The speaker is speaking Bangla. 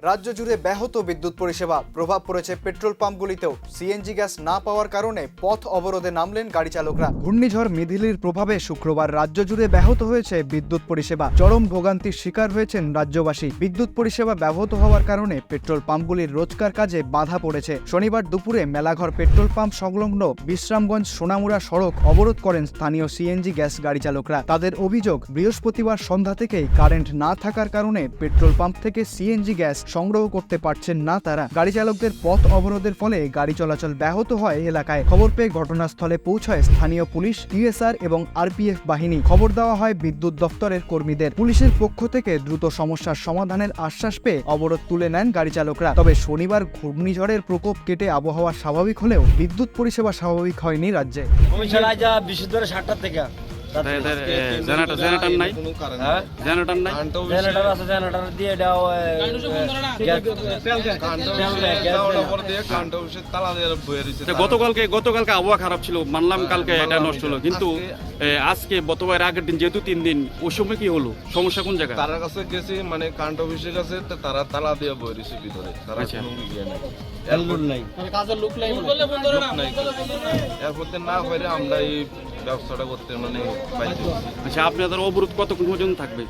রাজ্য জুড়ে ব্যাহত বিদ্যুৎ পরিষেবা, প্রভাব পড়েছে পেট্রোল পাম্পগুলিতেও। সিএনজি গ্যাস না পাওয়ার কারণে পথ অবরোধে নামলেন গাড়ি চালকরা। ঘূর্ণিঝড় মিথিলির প্রভাবে শুক্রবার রাজ্য জুড়ে ব্যাহত হয়েছে বিদ্যুৎ পরিষেবা। চরম ভোগান্তির শিকার হয়েছেন রাজ্যবাসী। বিদ্যুৎ পরিষেবা ব্যাহত হওয়ার কারণে পেট্রোল পাম্পগুলির রোজকার কাজে বাধা পড়েছে। শনিবার দুপুরে মেলাঘর পেট্রোল পাম্প সংলগ্ন বিশ্রামগঞ্জ সোনামুড়া সড়ক অবরোধ করেন স্থানীয় সিএনজি গ্যাস গাড়ি চালকরা। তাদের অভিযোগ, বৃহস্পতিবার সন্ধ্যা থেকেই কারেন্ট না থাকার কারণে পেট্রোল পাম্প থেকে সিএনজি গ্যাস সংগ্রহ করতে পারছেন না তারা। গাড়ি চালকদের পথ অবরোধের ফলে গাড়ি চলাচল ব্যাহত হয় এলাকায়। খবর পেয়ে ঘটনাস্থলে পৌঁছায় স্থানীয় পুলিশ, টিএসআর এবং আরপিএফ বাহিনী। খবর দেওয়া হয় বিদ্যুৎ দপ্তরের কর্মীদের। পুলিশের পক্ষ থেকে দ্রুত সমস্যার সমাধানের আশ্বাস পেয়ে অবরোধ তুলে নেন গাড়ি চালকরা। তবে শনিবার ঘূর্ণিঝড়ের প্রকোপ কেটে আবহাওয়া স্বাভাবিক হলেও বিদ্যুৎ পরিষেবা স্বাভাবিক হয়নি রাজ্যে। বিশেষ করে 7টার থেকে জেনারেটর নাই, জেনারেটর নাই, জেনারেটর আছে, জেনারেটর দিয়ে দাও। গতকালকে আবহাওয়া খারাপ ছিল, মানলাম কালকে এটা নষ্ট হলো, কিন্তু আজকে গতবার আগের দিন যেহেতু 3 দিন, ওই সময় কি হলো? সমস্যা কোন জায়গায়? তার কাছে গেছি, মানে কারেন্ট অফিসের কাছে, তারা তালা দিয়ে বইছে ভিতরে, তারা কোনো ইয়ে নাই, কাজের লোক নাই, এরপর না হয়ে আমরা এই ব্যবসাটা করতে মানে বাধ্য হচ্ছি। আচ্ছা, আপনাদের অবরোধ কতক্ষণ পর্যন্ত থাকবে?